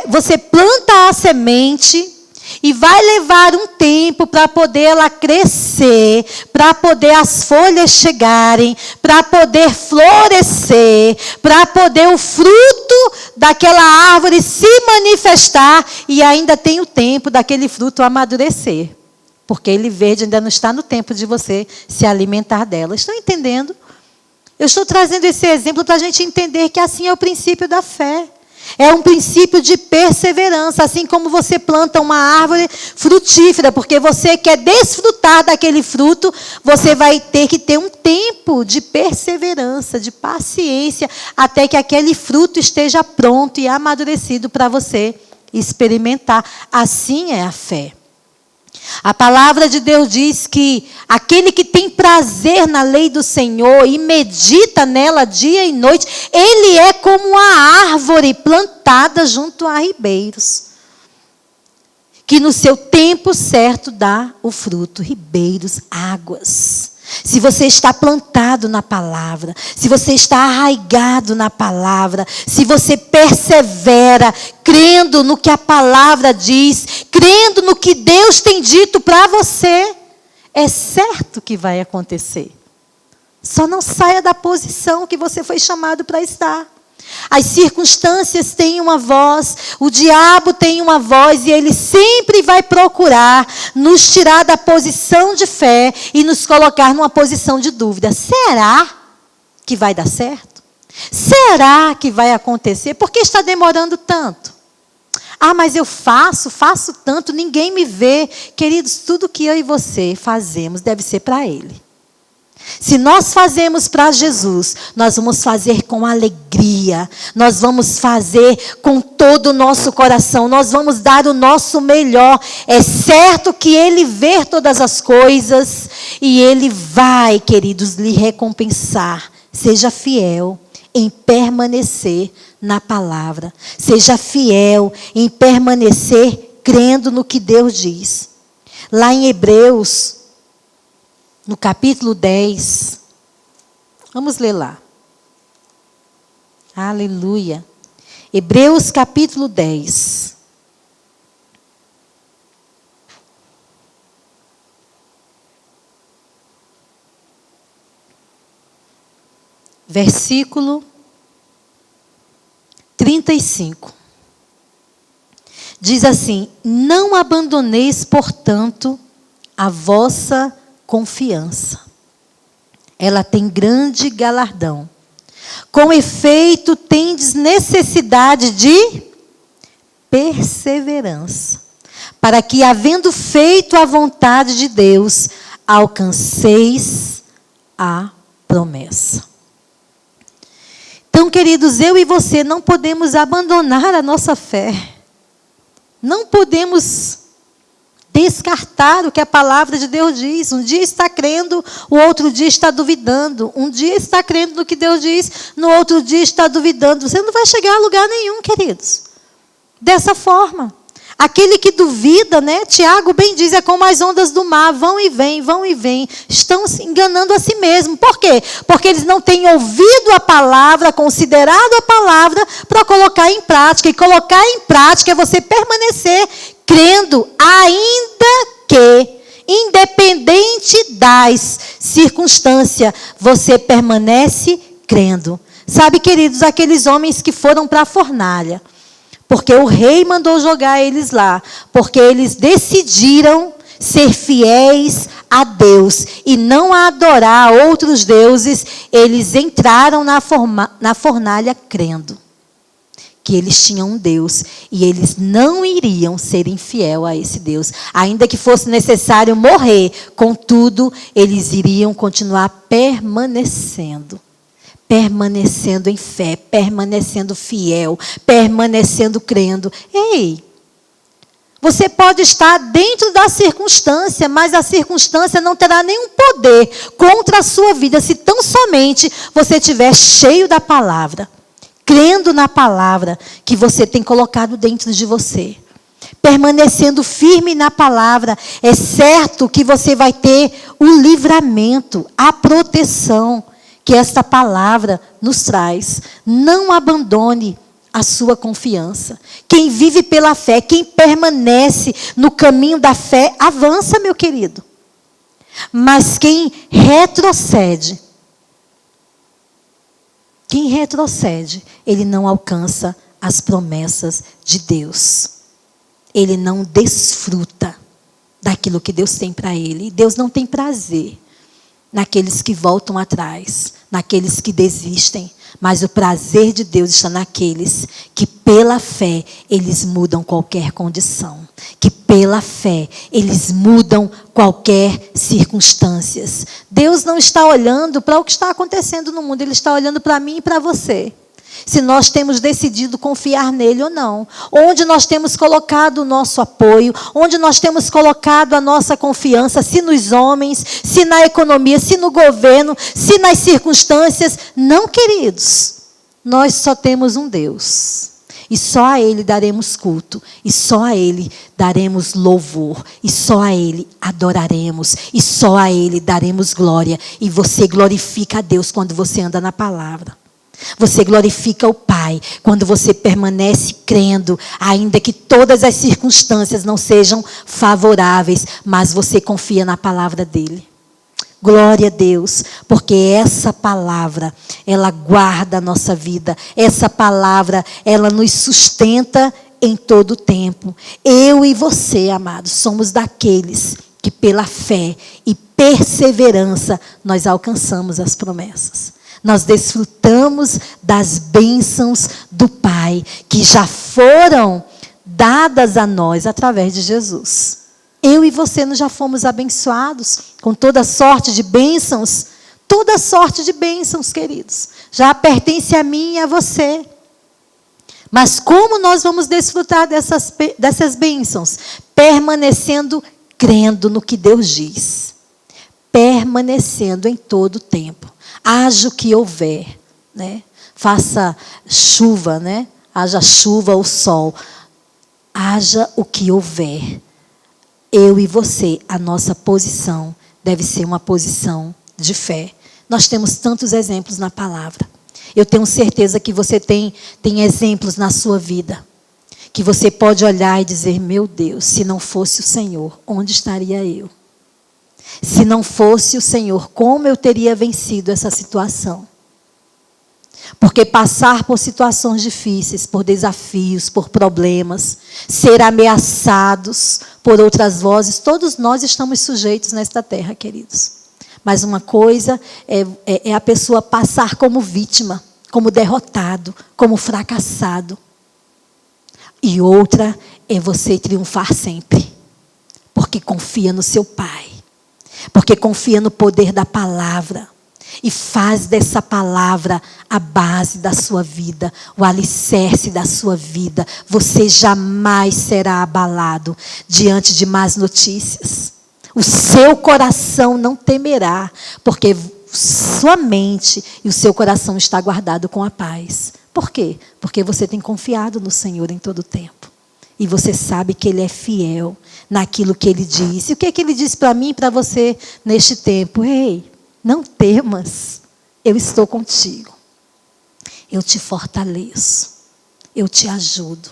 você planta a semente e vai levar um tempo para poder ela crescer, para poder as folhas chegarem, para poder florescer, para poder o fruto daquela árvore se manifestar, e ainda tem o tempo daquele fruto amadurecer. Porque ele verde ainda não está no tempo de você se alimentar dela. Estão entendendo? Eu estou trazendo esse exemplo para a gente entender que assim é o princípio da fé. É um princípio de perseverança, assim como você planta uma árvore frutífera, porque você quer desfrutar daquele fruto, você vai ter que ter um tempo de perseverança, de paciência, até que aquele fruto esteja pronto e amadurecido para você experimentar. Assim é a fé. A palavra de Deus diz que aquele que tem prazer na lei do Senhor e medita nela dia e noite, ele é como a árvore plantada junto a ribeiros, que no seu tempo certo dá o fruto. Ribeiros, águas. Se você está plantado na palavra, se você está arraigado na palavra, se você persevera, crendo no que a palavra diz, crendo no que Deus tem dito para você, é certo que vai acontecer. Só não saia da posição que você foi chamado para estar. As circunstâncias têm uma voz, o diabo tem uma voz, e ele sempre vai procurar nos tirar da posição de fé e nos colocar numa posição de dúvida. Será que vai dar certo? Será que vai acontecer? Por que está demorando tanto? Ah, mas eu faço tanto, ninguém me vê. Queridos, tudo que eu e você fazemos deve ser para Ele. Se nós fazemos para Jesus, nós vamos fazer com alegria, nós vamos fazer com todo o nosso coração, nós vamos dar o nosso melhor. É certo que Ele vê todas as coisas e Ele vai, queridos, lhe recompensar. Seja fiel em permanecer na palavra. Seja fiel em permanecer crendo no que Deus diz. Lá em Hebreus, no capítulo 10, vamos ler lá. Aleluia. Hebreus capítulo 10. Versículo 35. Diz assim: não abandoneis, portanto, a vossa confiança. Ela tem grande galardão. Com efeito, tendes necessidade de perseverança, para que, havendo feito a vontade de Deus, alcanceis a promessa. Então, queridos, eu e você não podemos abandonar a nossa fé. Não podemos descartar o que a palavra de Deus diz. Um dia está crendo, o outro dia está duvidando. Um dia está crendo no que Deus diz, no outro dia está duvidando. Você não vai chegar a lugar nenhum, queridos. Dessa forma. Aquele que duvida, né? Tiago bem diz, é como as ondas do mar, vão e vêm. Estão se enganando a si mesmo. Por quê? Porque eles não têm ouvido a palavra, considerado a palavra, para colocar em prática. E colocar em prática é você permanecer crendo, ainda que, independente das circunstâncias, você permanece crendo. Sabe, queridos, aqueles homens que foram para a fornalha, porque o rei mandou jogar eles lá, porque eles decidiram ser fiéis a Deus e não a adorar outros deuses, eles entraram na fornalha crendo que eles tinham um Deus e eles não iriam ser infiel a esse Deus. Ainda que fosse necessário morrer, contudo, eles iriam continuar permanecendo em fé, permanecendo fiel, permanecendo crendo. Ei, você pode estar dentro da circunstância, mas a circunstância não terá nenhum poder contra a sua vida, se tão somente você estiver cheio da palavra, crendo na palavra que você tem colocado dentro de você. Permanecendo firme na palavra, é certo que você vai ter o livramento, a proteção que esta palavra nos traz. Não abandone a sua confiança. Quem vive pela fé, quem permanece no caminho da fé, avança, meu querido. Mas quem retrocede, ele não alcança as promessas de Deus. Ele não desfruta daquilo que Deus tem para ele. E Deus não tem prazer naqueles que voltam atrás, naqueles que desistem. Mas o prazer de Deus está naqueles que pela fé eles mudam qualquer condição. Que pela fé eles mudam qualquer circunstâncias. Deus não está olhando para o que está acontecendo no mundo. Ele está olhando para mim e para você. Se nós temos decidido confiar nele ou não. Onde nós temos colocado o nosso apoio. Onde nós temos colocado a nossa confiança. Se nos homens, se na economia, se no governo, se nas circunstâncias. Não, queridos. Nós só temos um Deus. E só a Ele daremos culto. E só a Ele daremos louvor. E só a Ele adoraremos. E só a Ele daremos glória. E você glorifica a Deus quando você anda na palavra. Você glorifica o Pai quando você permanece crendo, ainda que todas as circunstâncias não sejam favoráveis, mas você confia na palavra dele. Glória a Deus, porque essa palavra, ela guarda a nossa vida. Essa palavra, ela nos sustenta em todo o tempo. Eu e você, amados, somos daqueles que pela fé e perseverança nós alcançamos as promessas. Nós desfrutamos das bênçãos do Pai, que já foram dadas a nós através de Jesus. Eu e você nós já fomos abençoados com toda sorte de bênçãos. Toda sorte de bênçãos, queridos. Já pertence a mim e a você. Mas como nós vamos desfrutar dessas bênçãos? Permanecendo, crendo no que Deus diz. Permanecendo em todo o tempo. Haja o que houver, né? Faça chuva, né? Haja chuva ou sol. Haja o que houver. Eu e você, a nossa posição deve ser uma posição de fé. Nós temos tantos exemplos na palavra. Eu tenho certeza que você tem exemplos na sua vida. Que você pode olhar e dizer, meu Deus, se não fosse o Senhor, onde estaria eu? Se não fosse o Senhor, como eu teria vencido essa situação? Porque passar por situações difíceis, por desafios, por problemas, ser ameaçados por outras vozes, todos nós estamos sujeitos nesta terra, queridos. Mas uma coisa é a pessoa passar como vítima, como derrotado, como fracassado. E outra é você triunfar sempre, porque confia no seu Pai. Porque confia no poder da palavra. E faz dessa palavra a base da sua vida. O alicerce da sua vida. Você jamais será abalado diante de más notícias. O seu coração não temerá. Porque sua mente e o seu coração está guardado com a paz. Por quê? Porque você tem confiado no Senhor em todo o tempo. E você sabe que Ele é fiel naquilo que Ele diz. E o que é que Ele diz para mim e para você neste tempo? Ei, não temas, eu estou contigo. Eu te fortaleço, eu te ajudo.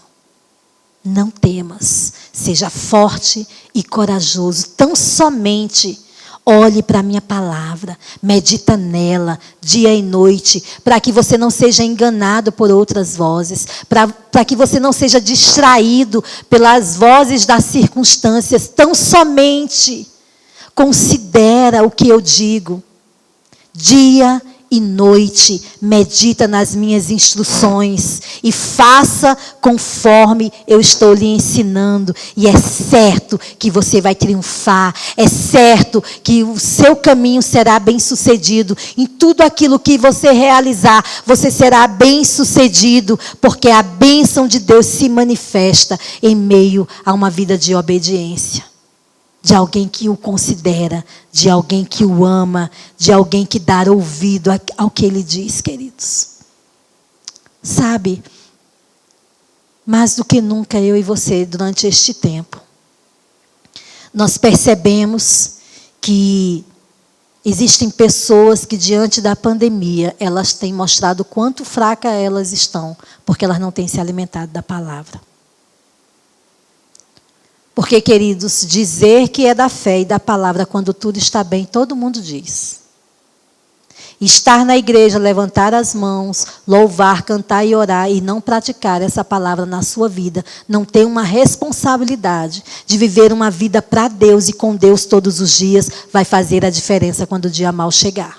Não temas, seja forte e corajoso. Tão somente olhe para a minha palavra, medita nela dia e noite, para que você não seja enganado por outras vozes, para que você não seja distraído pelas vozes das circunstâncias. Tão somente considera o que eu digo, dia e noite medita nas minhas instruções e faça conforme eu estou lhe ensinando. E é certo que você vai triunfar. É certo que o seu caminho será bem-sucedido. Em tudo aquilo que você realizar, você será bem-sucedido, porque a bênção de Deus se manifesta em meio a uma vida de obediência. De alguém que o considera, de alguém que o ama, de alguém que dá ouvido ao que ele diz, queridos. Sabe, mais do que nunca eu e você, durante este tempo, nós percebemos que existem pessoas que diante da pandemia, elas têm mostrado quanto fracas elas estão, porque elas não têm se alimentado da palavra. Porque, queridos, dizer que é da fé e da palavra quando tudo está bem, todo mundo diz. Estar na igreja, levantar as mãos, louvar, cantar e orar e não praticar essa palavra na sua vida, não ter uma responsabilidade de viver uma vida para Deus e com Deus todos os dias, vai fazer a diferença quando o dia mau chegar.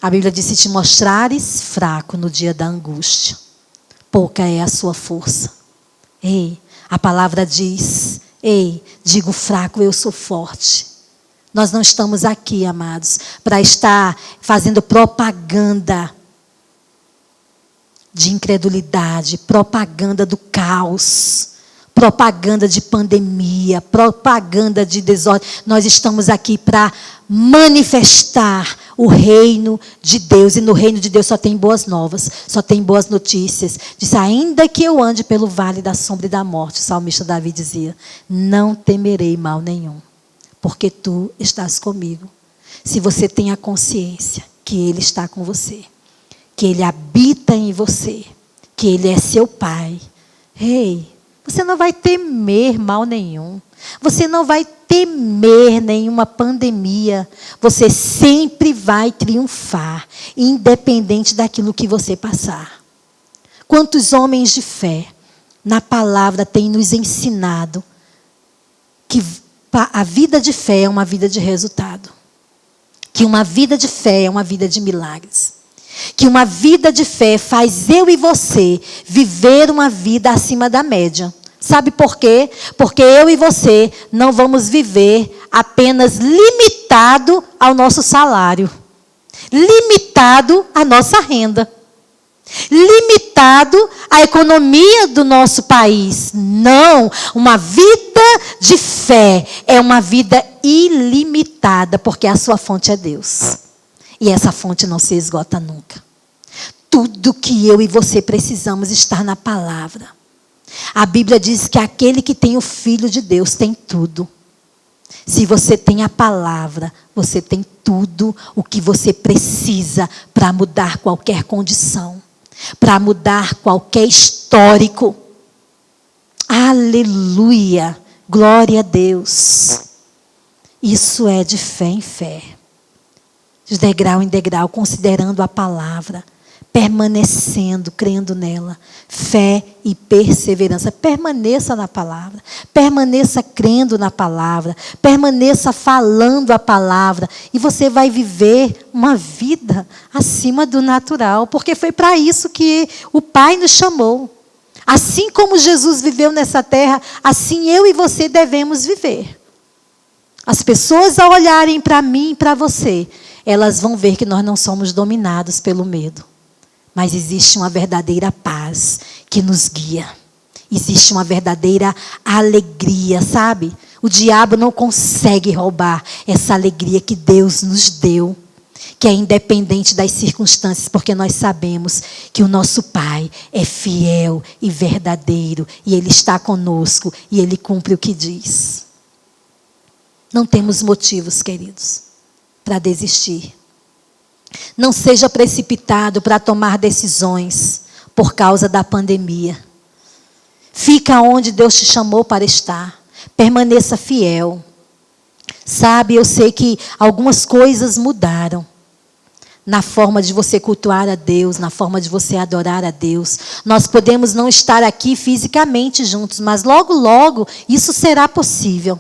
A Bíblia diz: se te mostrares fraco no dia da angústia, pouca é a sua força. Ei, a palavra diz: ei, digo fraco, eu sou forte. Nós não estamos aqui, amados, para estar fazendo propaganda de incredulidade, propaganda do caos, propaganda de pandemia, propaganda de desordem. Nós estamos aqui para manifestar o reino de Deus. E no reino de Deus só tem boas novas, só tem boas notícias. Diz: ainda que eu ande pelo vale da sombra e da morte, o salmista Davi dizia, não temerei mal nenhum, porque tu estás comigo. Se você tem a consciência que Ele está com você, que Ele habita em você, que Ele é seu Pai, ei, você não vai temer mal nenhum. Você não vai temer nenhuma pandemia. Você sempre vai triunfar, independente daquilo que você passar. Quantos homens de fé na palavra têm nos ensinado que a vida de fé é uma vida de resultado. Que uma vida de fé é uma vida de milagres. Que uma vida de fé faz eu e você viver uma vida acima da média. Sabe por quê? Porque eu e você não vamos viver apenas limitado ao nosso salário. Limitado à nossa renda. Limitado à economia do nosso país. Não, uma vida de fé é uma vida ilimitada, porque a sua fonte é Deus. E essa fonte não se esgota nunca. Tudo que eu e você precisamos está na palavra. A Bíblia diz que aquele que tem o Filho de Deus tem tudo. Se você tem a palavra, você tem tudo o que você precisa para mudar qualquer condição, para mudar qualquer histórico. Aleluia! Glória a Deus! Isso é de fé em fé. De degrau em degrau, considerando a palavra. Permanecendo, crendo nela. Fé e perseverança. Permaneça na palavra. Permaneça crendo na palavra. Permaneça falando a palavra. E você vai viver uma vida acima do natural. Porque foi para isso que o Pai nos chamou. Assim como Jesus viveu nessa terra, assim eu e você devemos viver. As pessoas, ao olharem para mim e para você, elas vão ver que nós não somos dominados pelo medo. Mas existe uma verdadeira paz que nos guia. Existe uma verdadeira alegria, sabe? O diabo não consegue roubar essa alegria que Deus nos deu, que é independente das circunstâncias, porque nós sabemos que o nosso Pai é fiel e verdadeiro, e Ele está conosco, e Ele cumpre o que diz. Não temos motivos, queridos, para desistir. Não seja precipitado para tomar decisões por causa da pandemia. Fica onde Deus te chamou para estar. Permaneça fiel. Sabe, eu sei que algumas coisas mudaram. Na forma de você cultuar a Deus, na forma de você adorar a Deus. Nós podemos não estar aqui fisicamente juntos, mas logo, logo isso será possível.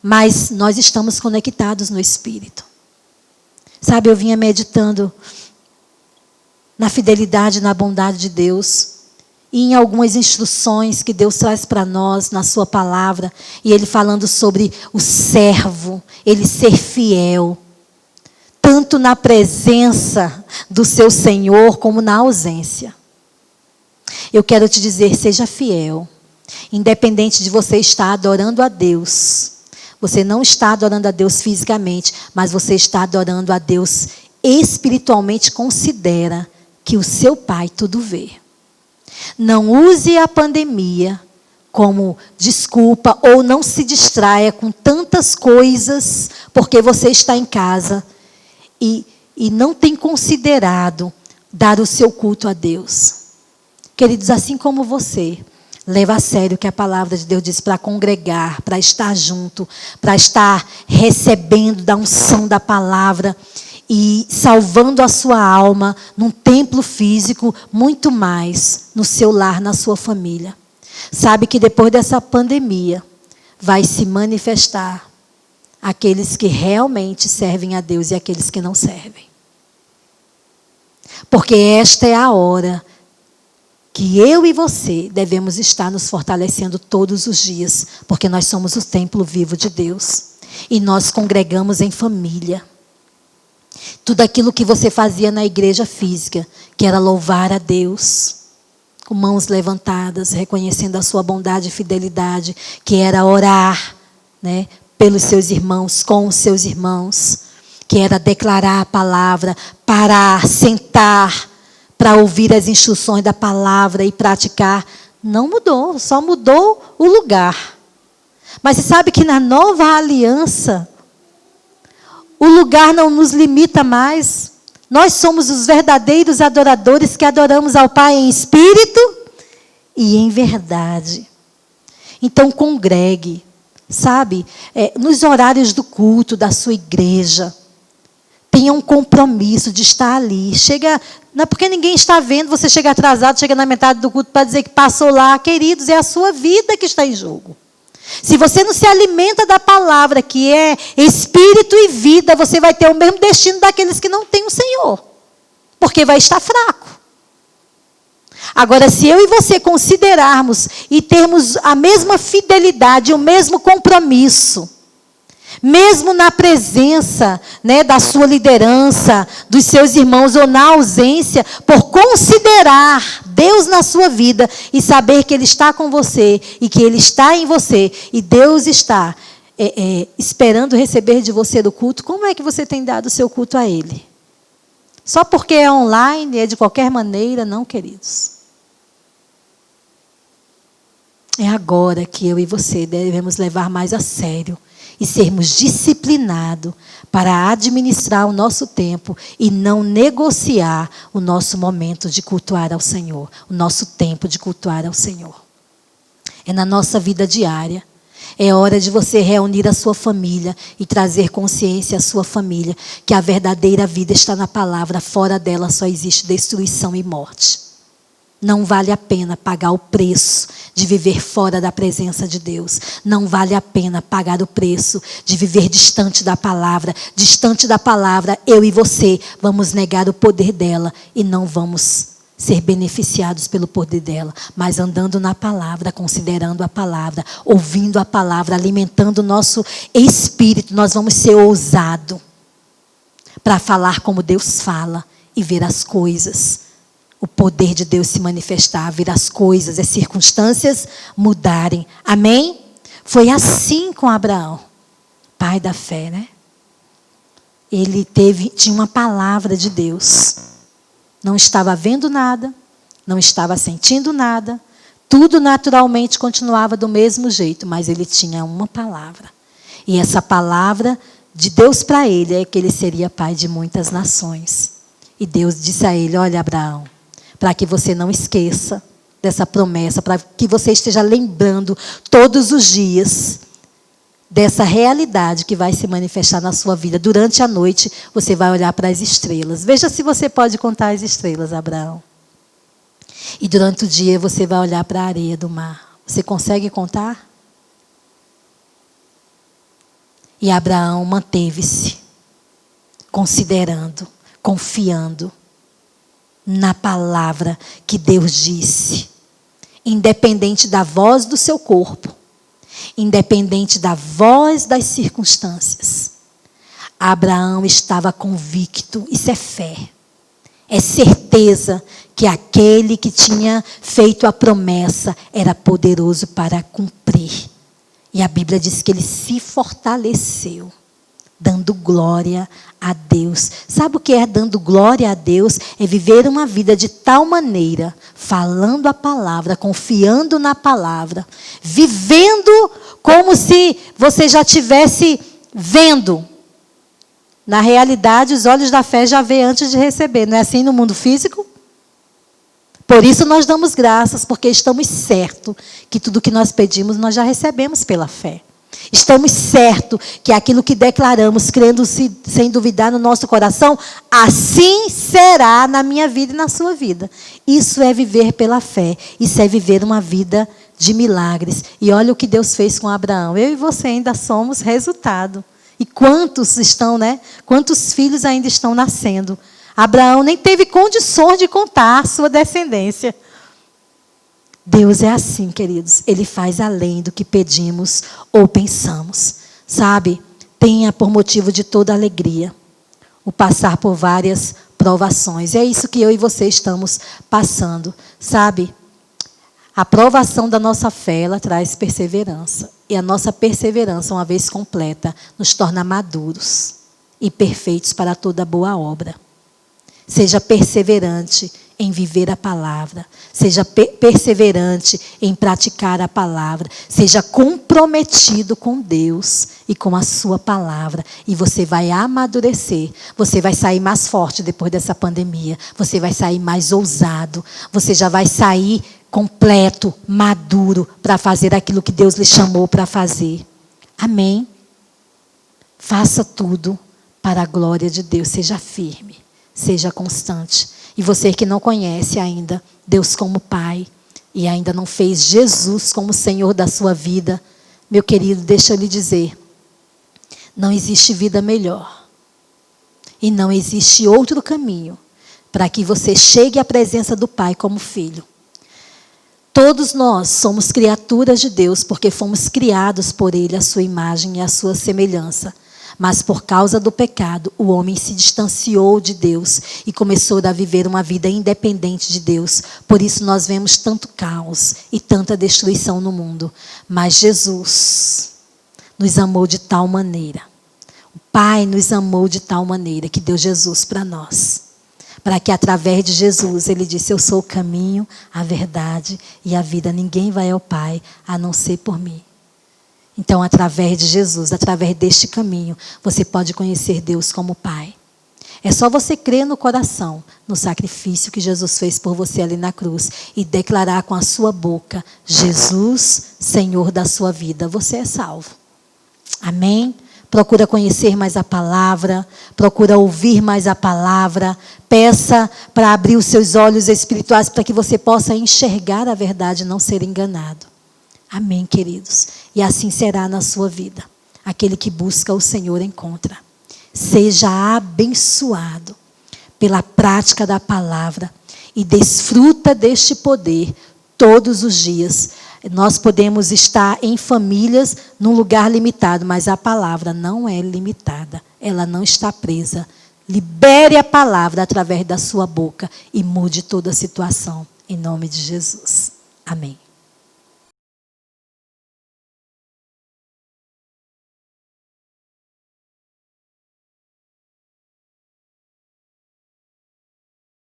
Mas nós estamos conectados no Espírito. Sabe, eu vinha meditando na fidelidade e na bondade de Deus. E em algumas instruções que Deus traz para nós na sua palavra. E Ele falando sobre o servo, ele ser fiel. Tanto na presença do seu Senhor como na ausência. Eu quero te dizer, seja fiel. Independente de você estar adorando a Deus. Você não está adorando a Deus fisicamente, mas você está adorando a Deus espiritualmente. Considera que o seu Pai tudo vê. Não use a pandemia como desculpa ou não se distraia com tantas coisas porque você está em casa e não tem considerado dar o seu culto a Deus. Queridos, assim como você, leva a sério o que a palavra de Deus diz para congregar, para estar junto, para estar recebendo da unção da palavra e salvando a sua alma num templo físico, muito mais no seu lar, na sua família. Sabe que depois dessa pandemia vai se manifestar aqueles que realmente servem a Deus e aqueles que não servem. Porque esta é a hora que eu e você devemos estar nos fortalecendo todos os dias, porque nós somos o templo vivo de Deus e nós congregamos em família. Tudo aquilo que você fazia na igreja física, que era louvar a Deus, com mãos levantadas, reconhecendo a sua bondade e fidelidade, que era orar, né, pelos seus irmãos, com os seus irmãos, que era declarar a palavra, parar, sentar, para ouvir as instruções da palavra e praticar. Não mudou, só mudou o lugar. Mas você sabe que na nova aliança, o lugar não nos limita mais. Nós somos os verdadeiros adoradores que adoramos ao Pai em espírito e em verdade. Então congregue, sabe? Nos horários do culto da sua igreja. Tenha um compromisso de estar ali. Chega, não é porque ninguém está vendo, você chega atrasado, chega na metade do culto para dizer que passou lá. Queridos, é a sua vida que está em jogo. Se você não se alimenta da palavra, que é espírito e vida, você vai ter o mesmo destino daqueles que não têm o Senhor. Porque vai estar fraco. Agora, se eu e você considerarmos e termos a mesma fidelidade, o mesmo compromisso, mesmo na presença, né, da sua liderança, dos seus irmãos ou na ausência, por considerar Deus na sua vida e saber que Ele está com você e que Ele está em você e Deus está esperando receber de você do culto, como é que você tem dado o seu culto a Ele? Só porque é online, é de qualquer maneira? Não, queridos. É agora que eu e você devemos levar mais a sério e sermos disciplinados para administrar o nosso tempo e não negociar o nosso momento de cultuar ao Senhor, o nosso tempo de cultuar ao Senhor. É na nossa vida diária. É hora de você reunir a sua família e trazer consciência à sua família que a verdadeira vida está na palavra, fora dela só existe destruição e morte. Não vale a pena pagar o preço de viver fora da presença de Deus. Não vale a pena pagar o preço de viver distante da palavra. Distante da palavra, eu e você vamos negar o poder dela e não vamos ser beneficiados pelo poder dela. Mas andando na palavra, considerando a palavra, ouvindo a palavra, alimentando o nosso espírito, nós vamos ser ousados para falar como Deus fala e ver as coisas. O poder de Deus se manifestar, ver as coisas, as circunstâncias mudarem. Amém? Foi assim com Abraão, pai da fé, né? Ele tinha uma palavra de Deus. Não estava vendo nada, não estava sentindo nada. Tudo naturalmente continuava do mesmo jeito, mas ele tinha uma palavra. E essa palavra de Deus para ele é que ele seria pai de muitas nações. E Deus disse a ele: olha, Abraão, para que você não esqueça dessa promessa, para que você esteja lembrando todos os dias dessa realidade que vai se manifestar na sua vida. Durante a noite, você vai olhar para as estrelas. Veja se você pode contar as estrelas, Abraão. E durante o dia, você vai olhar para a areia do mar. Você consegue contar? E Abraão manteve-se considerando, confiando na palavra que Deus disse. Independente da voz do seu corpo, independente da voz das circunstâncias, Abraão estava convicto, isso é fé. É certeza que aquele que tinha feito a promessa era poderoso para cumprir. E a Bíblia diz que ele se fortaleceu, dando glória a Deus. Sabe o que é dando glória a Deus? É viver uma vida de tal maneira, falando a palavra, confiando na palavra, vivendo como se você já estivesse vendo. Na realidade, os olhos da fé já vê antes de receber. Não é assim no mundo físico? Por isso nós damos graças, porque estamos certos que tudo que nós pedimos, nós já recebemos pela fé. Estamos certos que aquilo que declaramos, crendo sem duvidar no nosso coração, assim será na minha vida e na sua vida. Isso é viver pela fé. Isso é viver uma vida de milagres. E olha o que Deus fez com Abraão. Eu e você ainda somos resultado. E quantos estão, né? Quantos filhos ainda estão nascendo? Abraão nem teve condições de contar a sua descendência. Deus é assim, queridos. Ele faz além do que pedimos ou pensamos. Sabe? Tenha por motivo de toda alegria o passar por várias provações. É isso que eu e você estamos passando. Sabe? A provação da nossa fé, ela traz perseverança. E a nossa perseverança, uma vez completa, nos torna maduros e perfeitos para toda boa obra. Seja perseverante em viver a palavra. Seja perseverante em praticar a palavra. Seja comprometido com Deus e com a sua palavra. E você vai amadurecer. Você vai sair mais forte depois dessa pandemia. Você vai sair mais ousado. Você já vai sair completo, maduro, para fazer aquilo que Deus lhe chamou para fazer. Amém? Faça tudo para a glória de Deus. Seja firme, seja constante. E você que não conhece ainda Deus como Pai, e ainda não fez Jesus como Senhor da sua vida, meu querido, deixa eu lhe dizer, não existe vida melhor. E não existe outro caminho para que você chegue à presença do Pai como filho. Todos nós somos criaturas de Deus porque fomos criados por Ele, a sua imagem e a sua semelhança. Mas por causa do pecado, o homem se distanciou de Deus e começou a viver uma vida independente de Deus. Por isso nós vemos tanto caos e tanta destruição no mundo. Mas Jesus nos amou de tal maneira. O Pai nos amou de tal maneira que deu Jesus para nós. Para que através de Jesus, Ele disse, eu sou o caminho, a verdade e a vida. Ninguém vai ao Pai a não ser por mim. Então, através de Jesus, através deste caminho, você pode conhecer Deus como Pai. É só você crer no coração, no sacrifício que Jesus fez por você ali na cruz e declarar com a sua boca, Jesus, Senhor da sua vida. Você é salvo. Amém? Procura conhecer mais a palavra, procura ouvir mais a palavra, peça para abrir os seus olhos espirituais para que você possa enxergar a verdade e não ser enganado. Amém, queridos? E assim será na sua vida. Aquele que busca o Senhor encontra. Seja abençoado pela prática da palavra e desfruta deste poder todos os dias. Nós podemos estar em famílias num lugar limitado, mas a palavra não é limitada. Ela não está presa. Libere a palavra através da sua boca e mude toda a situação. Em nome de Jesus. Amém.